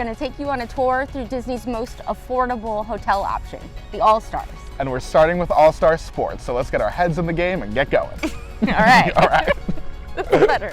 going to take you on a tour through Disney's most affordable hotel option, the All-Stars. And we're starting with All-Star Sports, so let's get our heads in the game and get going. All right. All right. This is better.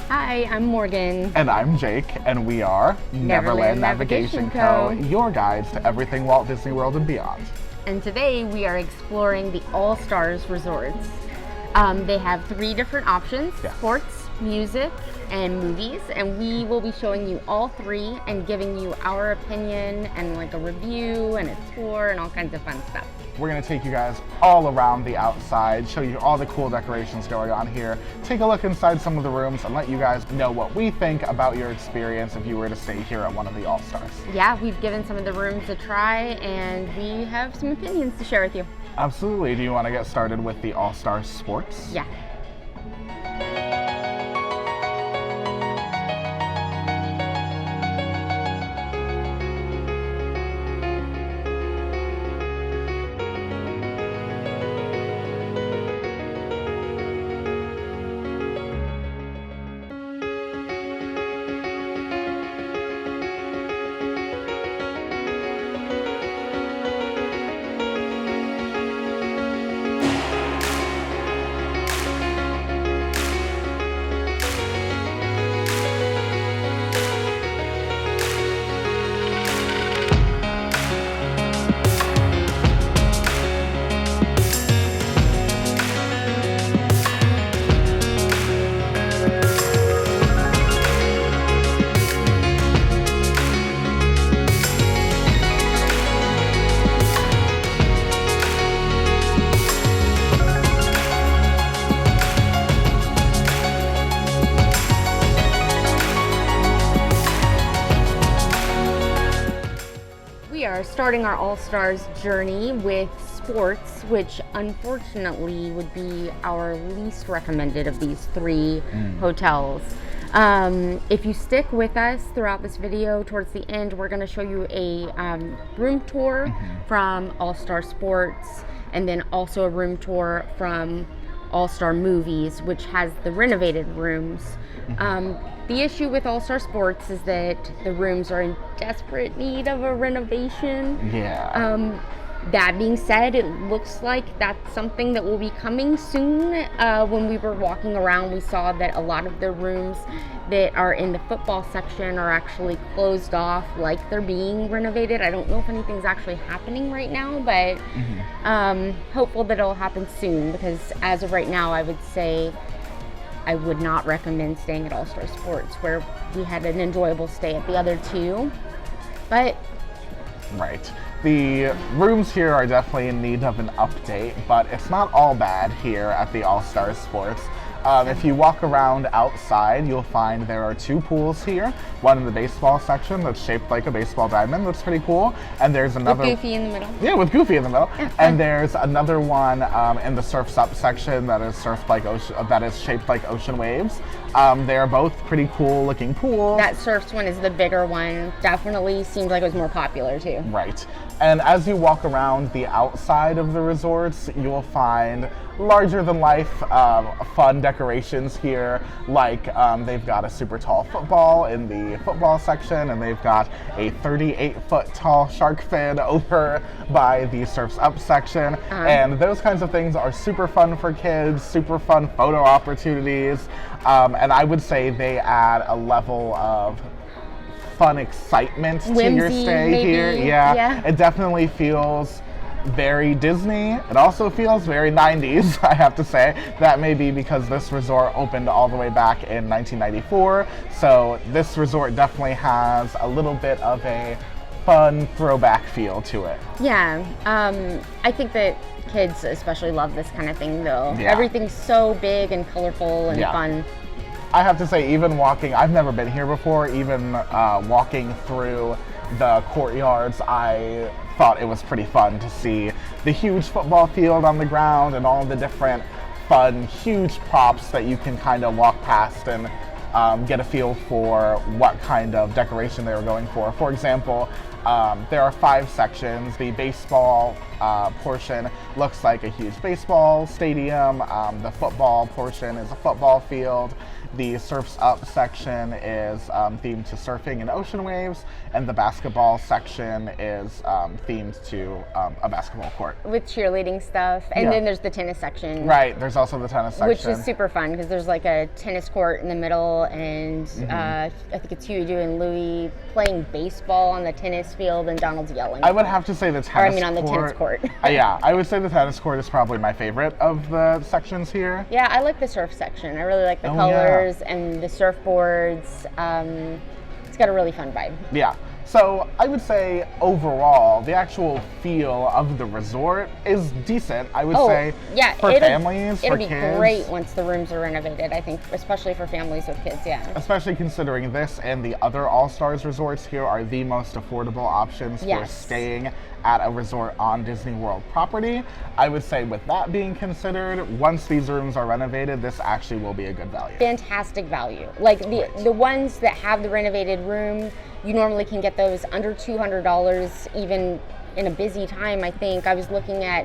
Hi, I'm Morgan. And I'm Jake, and we are Neverland Navigation Co., your guides to everything Walt Disney World and beyond. And today we are exploring the All-Stars resorts. They have 3 different options, Yes. sports, music, and movies. And we will be showing you all 3 and giving you our opinion and like a review and a tour and all kinds of fun stuff. We're going to take you guys all around the outside, show you all the cool decorations going on here, take a look inside some of the rooms, and let you guys know what we think about your experience if you were to stay here at one of the All-Stars. Yeah, we've given some of the rooms a try and we have some opinions to share with you. Absolutely. Do you want to get started with the All-Star Sports? Yeah. We are starting our All-Stars journey with sports, which unfortunately would be our least recommended of these 3 hotels. If you stick with us throughout this video, towards the end, we're going to show you a room tour from All-Star Sports, and then also a room tour from All-Star Movies, which has the renovated rooms. The issue with All-Star Sports is that the rooms are in desperate need of a renovation. Yeah. That being said, it looks like that's something that will be coming soon. When we were walking around, we saw that a lot of the rooms that are in the football section are actually closed off, like they're being renovated. I don't know if anything's actually happening right now, but hopeful that it'll happen soon, because as of right now, I would say I would not recommend staying at All-Star Sports, where we had an enjoyable stay at the other 2. But Right. The rooms here are definitely in need of an update, but it's not all bad here at the All-Star Sports. If you walk around outside, you'll find there are 2 pools here. One in the baseball section that's shaped like a baseball diamond. That's pretty cool. And there's another... With Goofy in the middle. Yeah, with Goofy in the middle. Yeah, and there's another one in the Surf's Up section that is shaped like ocean waves. They're both pretty cool looking pools. That Surf's one is the bigger one. Definitely seemed like it was more popular too. Right. And as you walk around the outside of the resorts, you'll find larger than life fun decorations here, like they've got a super tall football in the football section, and they've got a 38-foot tall shark fin over by the Surf's Up section. And those kinds of things are super fun for kids, super fun photo opportunities, and I would say they add a level of fun excitement to your stay maybe. here. Yeah, it definitely feels very Disney. It also feels very 90s, I have to say. That may be because this resort opened all the way back in 1994. So this resort definitely has a little bit of a fun throwback feel to it. Yeah, I think that kids especially love this kind of thing though. Yeah. Everything's so big and colorful and Yeah. fun. I have to say, even walking, I've never been here before, even walking through the courtyards, I thought it was pretty fun to see the huge football field on the ground and all the different fun, huge props that you can kind of walk past and get a feel for what kind of decoration they were going for. For example, there are 5 sections. The baseball portion looks like a huge baseball stadium. The football portion is a football field. The Surf's Up section is themed to surfing and ocean waves, and the basketball section is themed to a basketball court. With cheerleading stuff. And Yeah. then there's the tennis section. Right, there's also the tennis section. Which is super fun because there's like a tennis court in the middle, and Mm-hmm. I think it's Huey and Louie playing baseball on the tennis field and Donald's yelling. I would have to say the tennis on the tennis court. Yeah, I would say the tennis court is probably my favorite of the sections here. Yeah, I like the surf section. I really like the Oh, colors and the surfboards. It's got a really fun vibe. Yeah. So I would say overall, the actual feel of the resort is decent. I would say yeah, for families, it'll for be kids. great once the rooms are renovated. I think, especially for families with kids. Yeah. Especially considering this and the other All-Stars resorts here are the most affordable options for Yes. staying at a resort on Disney World property. I would say with that being considered, once these rooms are renovated, this actually will be a good value. Fantastic value. Like the ones that have the renovated room, you normally can get those under $200 even in a busy time. I think I was looking at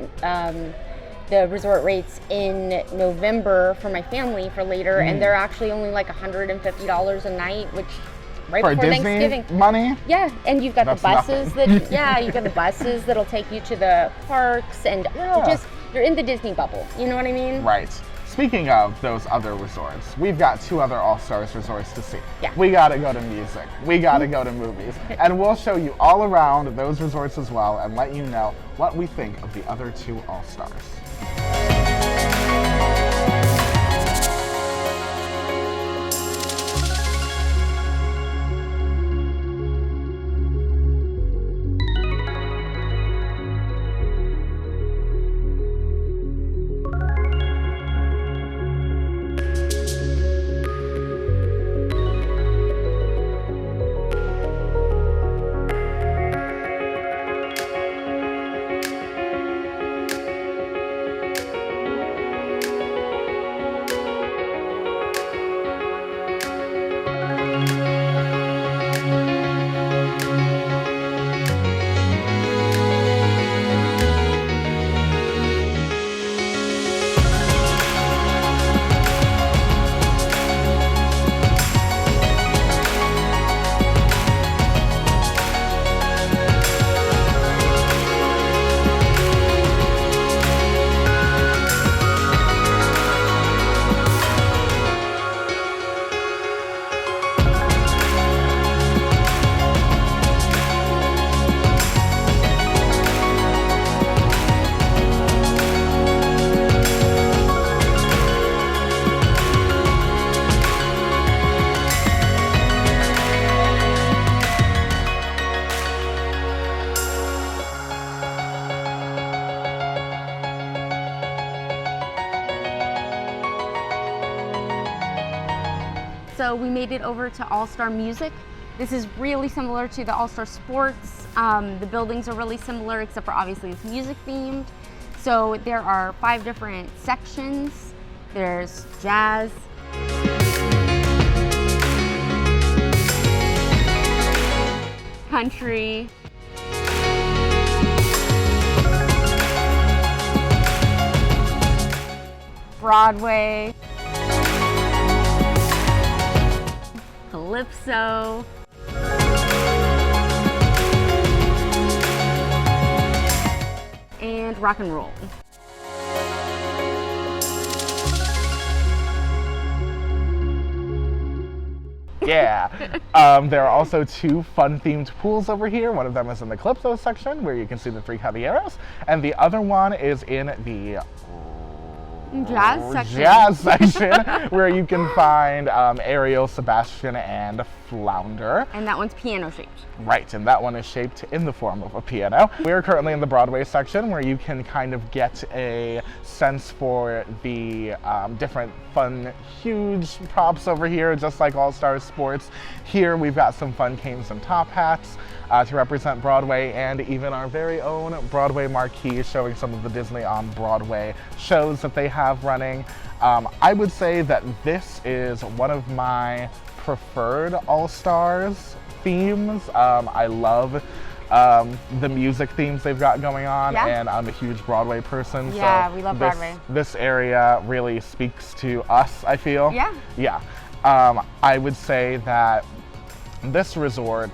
the resort rates in November for my family for later, and they're actually only like $150 a night, which right For before Disney Thanksgiving. money? Yeah, and you've got That's the buses nothing. you've got the buses that'll take you to the parks, and Yeah. you're in the Disney bubble. You know what I mean? Right. Speaking of those other resorts, we've got 2 other All-Stars resorts to see. Yeah. We gotta go to music. We gotta go to movies. And we'll show you all around those resorts as well and let you know what we think of the other 2 All-Stars. So we made it over to All-Star Music. This is really similar to the All-Star Sports. The buildings are really similar, except for obviously it's music themed. So there are 5 different sections. There's jazz, country, Broadway, calypso, and rock and roll. Yeah. There are also 2 fun-themed pools over here. One of them is in the Calypso section, where you can see the 3 caballeros, and the other one is in the Jazz section, where you can find Ariel, Sebastian, and Flounder. And that one's piano shaped. Right, and that one is shaped in the form of a piano. We are currently in the Broadway section, where you can kind of get a sense for the different fun, huge props over here, just like All Stars Sports. Here we've got some fun canes and top hats to represent Broadway, and even our very own Broadway marquee showing some of the Disney on Broadway shows that they have running. I would say that this is one of my preferred All Stars themes. I love the music themes they've got going on, and I'm a huge Broadway person. Yeah, so we love Broadway. This area really speaks to us, I feel. Yeah. Yeah. I would say that this resort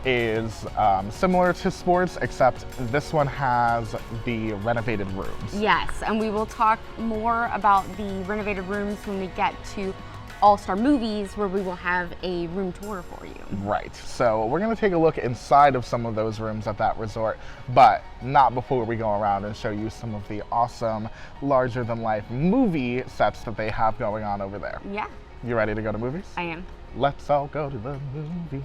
is similar to Sports, except this one has the renovated rooms. Yes, and we will talk more about the renovated rooms when we get to All-Star Movies, where we will have a room tour for you. Right, so we're gonna take a look inside of some of those rooms at that resort, but not before we go around and show you some of the awesome, larger-than-life movie sets that they have going on over there. Yeah. You ready to go to movies? I am. Let's all go to the movies.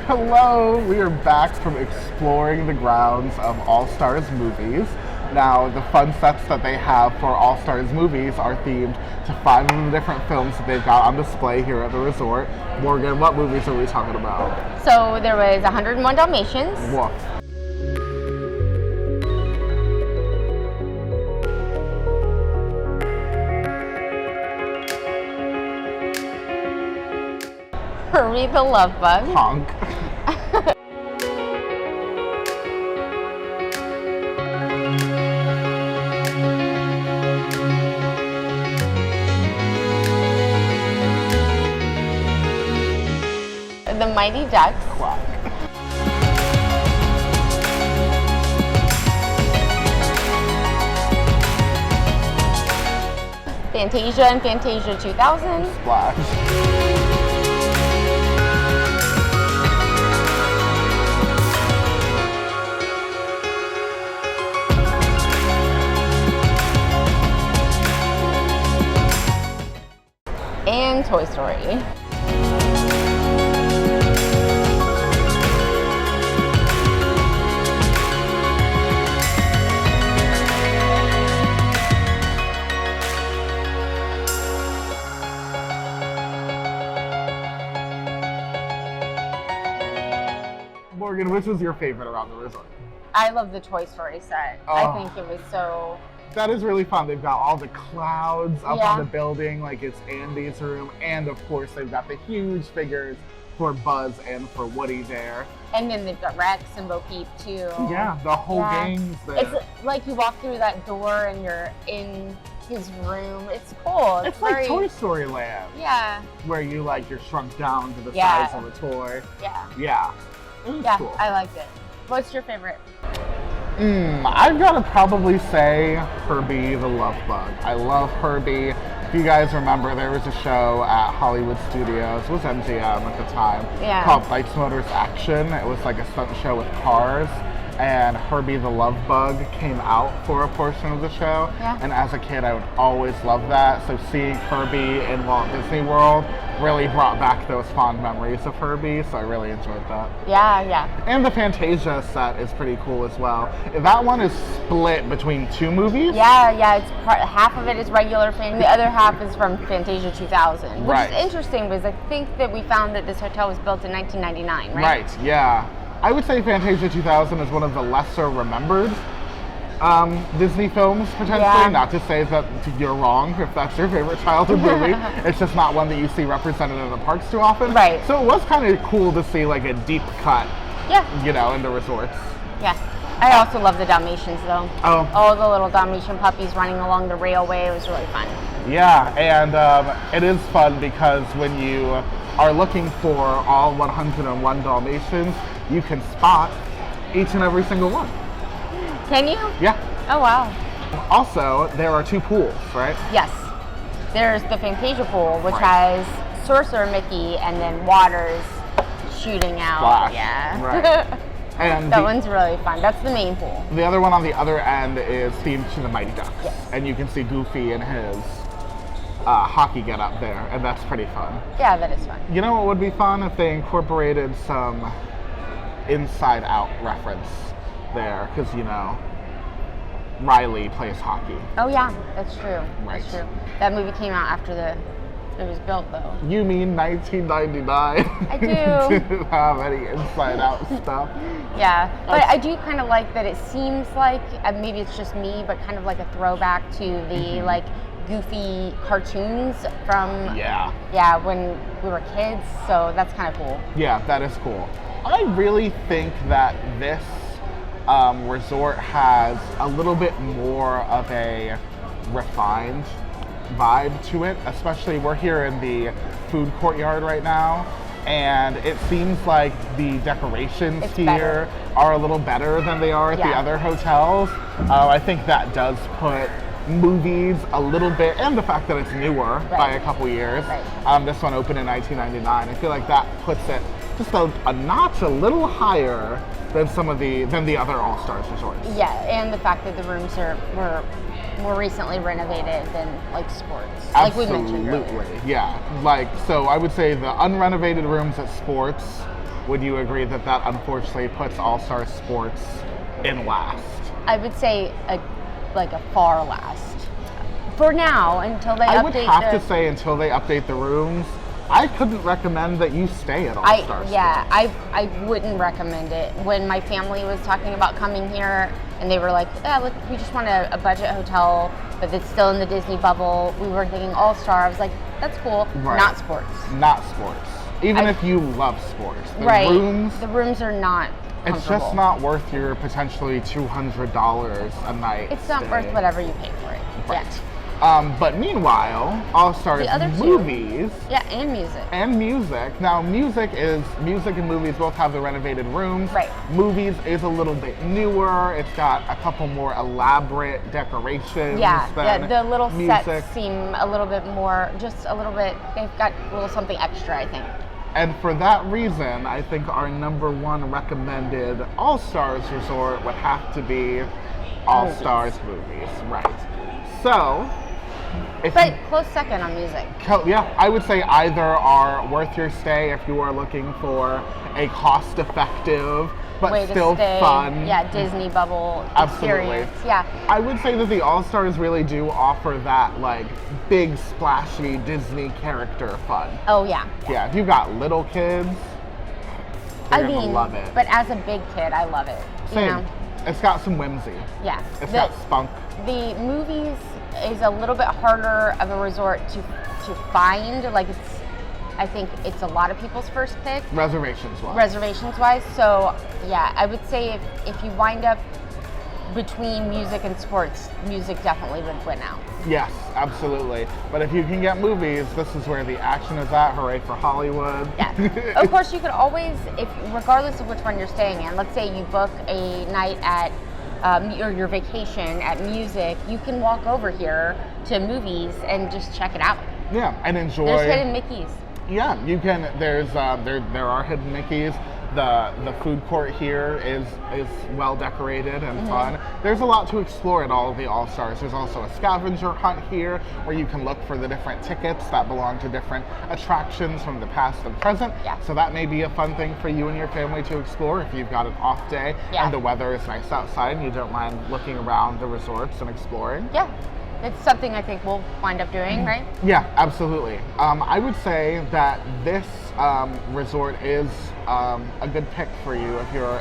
Hello, we are back from exploring the grounds of All Stars Movies. Now, the fun sets that they have for All Stars Movies are themed to 5 of the different films that they've got on display here at the resort. Morgan, what movies are we talking about? So there was 101 Dalmatians. Woof. Hurry the Love Bug. Honk. The Mighty Ducks. Quack. Fantasia and Fantasia 2000. Splash. And Toy Story. Morgan, which was your favorite around the resort? I love the Toy Story set. Oh. I think it was so... That is really fun. They've got all the clouds up Yeah. on the building, like it's Andy's room, and of course they've got the huge figures for Buzz and for Woody there. And then they've got Rex and Bo Peep too. Yeah, the whole Yeah. gang's there. It's like you walk through that door and you're in his room. It's cool. It's very... like Toy Story Land, Yeah, where you're shrunk down to the Yeah. size of a toy. yeah. Yeah, it was Yeah, cool. I liked it. What's your favorite? I've got to probably say Herbie the Love Bug. I love Herbie. If you guys remember, there was a show at Hollywood Studios, it was MGM at the time, Yeah. called Bikes, Motors, Action. It was like a stunt show with cars. and Herbie the Love Bug came out for a portion of the show. Yeah. And as a kid, I would always love that. So seeing Herbie in Walt Disney World really brought back those fond memories of Herbie, so I really enjoyed that. Yeah. And the Fantasia set is pretty cool as well. That one is split between 2 movies. Yeah. It's half of it is regular the other half is from Fantasia 2000, which is interesting because I think that we found that this hotel was built in 1999, right? Right, yeah. I would say Fantasia 2000 is one of the lesser remembered Disney films, potentially. Yeah. Not to say that you're wrong if that's your favorite childhood movie. It's just not one that you see represented in the parks too often. Right. So it was kind of cool to see like a deep cut, in the resorts. Yeah. I also love the Dalmatians, though. Oh. All the little Dalmatian puppies running along the railway. It was really fun. Yeah, and it is fun because when you are looking for all 101 Dalmatians, you can spot each and every single one. Can you? Yeah. Oh, wow. Also, there are 2 pools, right? Yes. There's the Fantasia Pool, which Right. has Sorcerer Mickey and then waters shooting out. Splash. Yeah. Right. And that one's really fun. That's the main pool. the other one on the other end is themed to the Mighty Ducks. Yes. And you can see Goofy in his hockey get-up there, and that's pretty fun. Yeah, that is fun. You know what would be fun if they incorporated some Inside Out reference there, because, Riley plays hockey. Oh, yeah, that's true. Right. That's true. That movie came out after it was built, though. You mean 1999? I do. Didn't have any Inside Out stuff. Yeah, but I do kind of like that it seems like, maybe it's just me, but kind of like a throwback to the, like, goofy cartoons from when we were kids, so that's kind of cool. Yeah, that is cool. I really think that this resort has a little bit more of a refined vibe to it, especially we're here in the food courtyard right now, and it seems like the decorations here are a little better than they are at the other hotels. I think that does put movies a little bit, and the fact that it's newer by a couple years. Right. This one opened in 1999. I feel like that puts it just a notch a little higher than the other All-Stars resorts. Yeah, and the fact that the rooms were more recently renovated than like sports. Absolutely. Like we mentioned earlier. Yeah. So I would say the unrenovated rooms at sports, would you agree that unfortunately puts All-Star Sports in last? I would say a far last. For now, until they update I would have to say until they update the rooms, I couldn't recommend that you stay at All-Star. I wouldn't recommend it. When my family was talking about coming here and they were like, look, we just want a budget hotel, but it's still in the Disney bubble. We were thinking All-Star. I was like, that's cool. Right. Not sports. Not sports. Even if you love sports. The rooms are not It's just not worth your potentially $200 a night. It's not worth whatever you pay for it. Right. Yeah. But meanwhile, All-Stars movies. Yeah, and music. And music. Now, music and movies both have the renovated rooms. Right. Movies is a little bit newer. It's got a couple more elaborate decorations. Yeah, the little music. sets seem a little bit more, just a little bit, they've got a little something extra, I think. And for that reason, I think our #1 recommended All-Stars resort would have to be All-Stars movies. Right. So, but close second on music. Yeah, I would say either are worth your stay if you are looking for a cost-effective but still fun. Yeah, Disney bubble Absolutely. experience. Yeah. I would say that the All-Stars really do offer that like big splashy Disney character fun. Oh yeah. Yeah, if you've got little kids, you're gonna love it. But as a big kid, I love it. Same. You know? It's got some whimsy. Yeah. It's got spunk. The movies is a little bit harder of a resort to find. Like I think it's a lot of people's first pick. Reservations wise. So yeah, I would say if you wind up between music and sports, music definitely would win out. Yes, absolutely. But if you can get movies, this is where the action is at. Hooray for Hollywood. Yeah. Of course, you could always, regardless of which one you're staying in, let's say you book a night at or your vacation at music, you can walk over here to movies and just check it out. Yeah, and enjoy. There's hidden Mickeys. Yeah, you can. There are hidden Mickeys. The food court here is well decorated and fun. There's a lot to explore at all of the All-Stars. There's also a scavenger hunt here where you can look for the different tickets that belong to different attractions from the past and present. Yeah. So that may be a fun thing for you and your family to explore if you've got an off day and the weather is nice outside and you don't mind looking around the resorts and exploring. Yeah. It's something I think we'll wind up doing, right? Yeah, absolutely. I would say that this resort is a good pick for you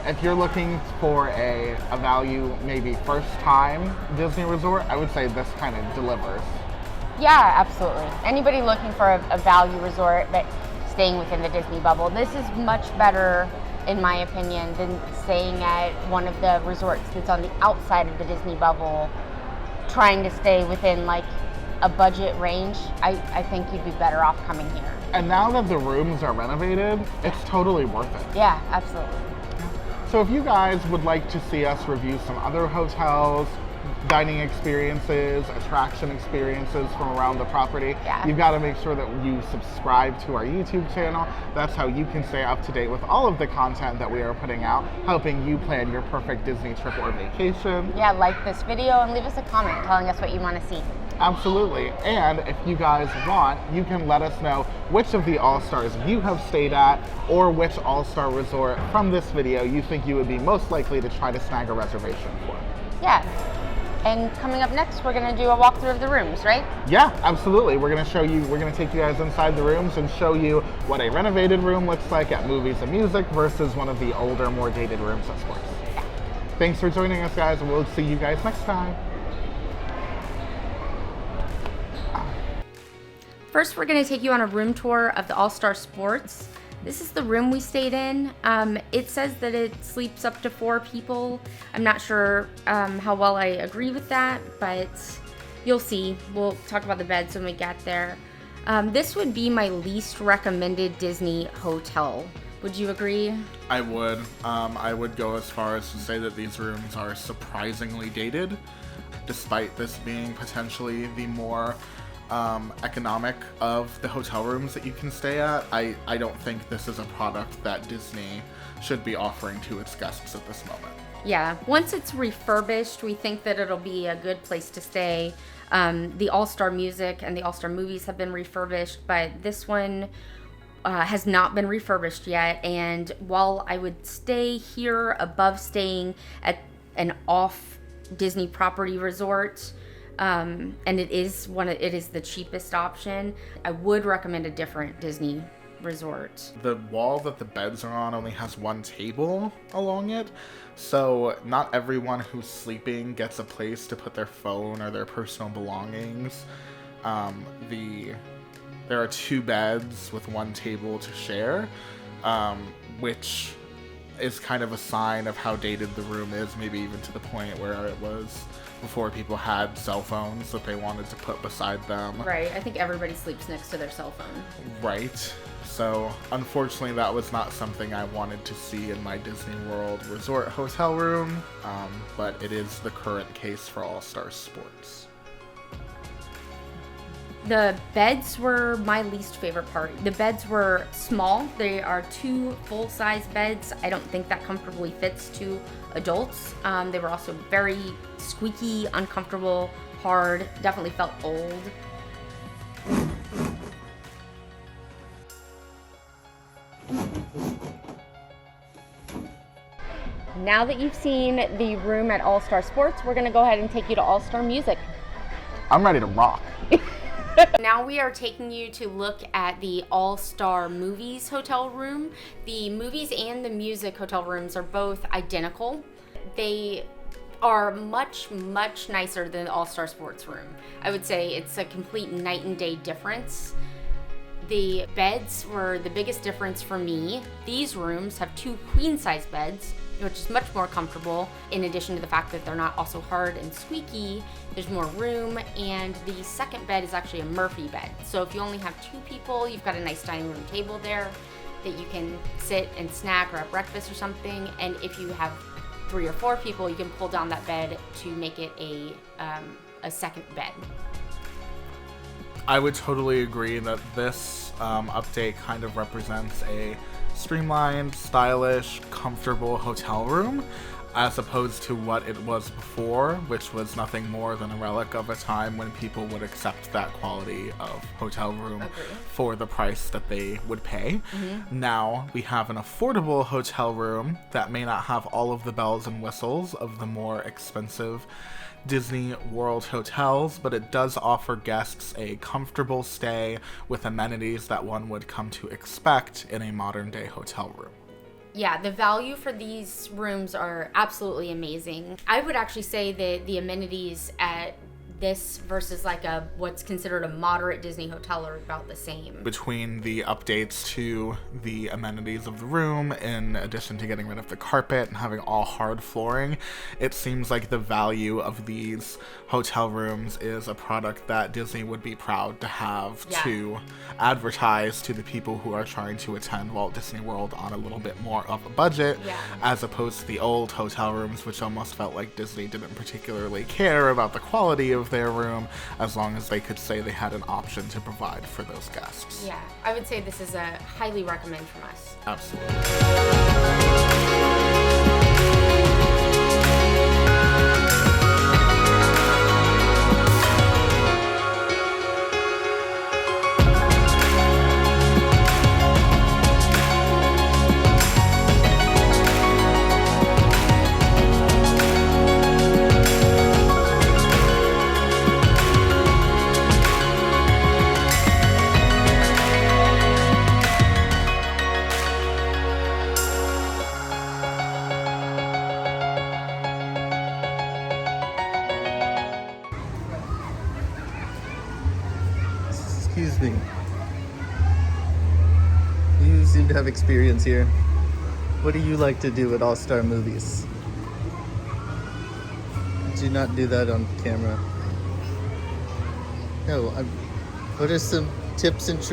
if you're looking for a value, maybe first time Disney resort. I would say this kind of delivers. Yeah, absolutely. Anybody looking for a value resort but staying within the Disney bubble, this is much better, in my opinion, than staying at one of the resorts that's on the outside of the Disney bubble, trying to stay within like a budget range. I think you'd be better off coming here. And now that the rooms are renovated, it's totally worth it. Yeah, absolutely. So if you guys would like to see us review some other hotels, dining experiences, attraction experiences from around the property, you've got to make sure that you subscribe to our YouTube channel. That's how you can stay up to date with all of the content that we are putting out, helping you plan your perfect Disney trip or vacation. Yeah, like this video and leave us a comment telling us what you want to see. Absolutely. And if you guys want, you can let us know which of the All-Stars you have stayed at or which All-Star resort from this video you think you would be most likely to try to snag a reservation for. Yeah. And coming up next, we're going to do a walkthrough of the rooms, right? Yeah, absolutely. We're going to take you guys inside the rooms and show you what a renovated room looks like at Movies and Music versus one of the older, more dated rooms at Sports. Yeah. Thanks for joining us, guys, and we'll see you guys next time. First, we're going to take you on a room tour of the All-Star Sports. This is the room we stayed in. It says that it sleeps up to 4 people. I'm not sure how well I agree with that, but you'll see. We'll talk about the beds when we get there. This would be my least recommended Disney hotel. Would you agree? I would. I would go as far as to say that these rooms are surprisingly dated, despite this being potentially the more economic of the hotel rooms that you can stay at. I don't think this is a product that Disney should be offering to its guests at this moment. Yeah, once it's refurbished, we think that it'll be a good place to stay. The All-Star Music and the All-Star Movies have been refurbished, but this one has not been refurbished yet. And while I would stay here above staying at an off Disney property resort, and it is the cheapest option, I would recommend a different Disney resort. The wall that the beds are on only has one table along it, so not everyone who's sleeping gets a place to put their phone or their personal belongings. There are 2 beds with one table to share, which is kind of a sign of how dated the room is, maybe even to the point where it was before people had cell phones that they wanted to put beside them. Right, I think everybody sleeps next to their cell phone. Right. So, unfortunately, that was not something I wanted to see in my Disney World resort hotel room, but it is the current case for All-Star Sports. The beds were my least favorite part. The beds were small. They are 2 full-size beds. I don't think that comfortably fits 2 adults. They were also very squeaky, uncomfortable, hard, definitely felt old. Now that you've seen the room at All-Star Sports, we're gonna go ahead and take you to All-Star Music. I'm ready to rock. Now we are taking you to look at the All-Star Movies hotel room. The Movies and the Music hotel rooms are both identical. They are much, much nicer than the All-Star Sports room. I would say it's a complete night and day difference. The beds were the biggest difference for me. These rooms have 2 queen-size beds, which is much more comfortable. In addition to the fact that they're not also hard and squeaky, there's more room, and the second bed is actually a Murphy bed. So if you only have 2 people, you've got a nice dining room table there that you can sit and snack or have breakfast or something. And if you have 3 or 4 people, you can pull down that bed to make it a second bed. I would totally agree that this update kind of represents a streamlined, stylish, comfortable hotel room, as opposed to what it was before, which was nothing more than a relic of a time when people would accept that quality of hotel room for the price that they would pay. Now we have an affordable hotel room that may not have all of the bells and whistles of the more expensive Disney World hotels, but it does offer guests a comfortable stay with amenities that one would come to expect in a modern day hotel room. Yeah, the value for these rooms are absolutely amazing. I would actually say that the amenities at this versus like what's considered a moderate Disney hotel are about the same. Between the updates to the amenities of the room, in addition to getting rid of the carpet and having all hard flooring, it seems like the value of these hotel rooms is a product that Disney would be proud to have to advertise to the people who are trying to attend Walt Disney World on a little bit more of a budget, as opposed to the old hotel rooms, which almost felt like Disney didn't particularly care about the quality of their room as long as they could say they had an option to provide for those guests. Yeah, I would say this is a highly recommend from us. Absolutely. Excuse me. You seem to have experience here. What do you like to do at All-Star Movies? Do not do that on camera. No, what are some tips and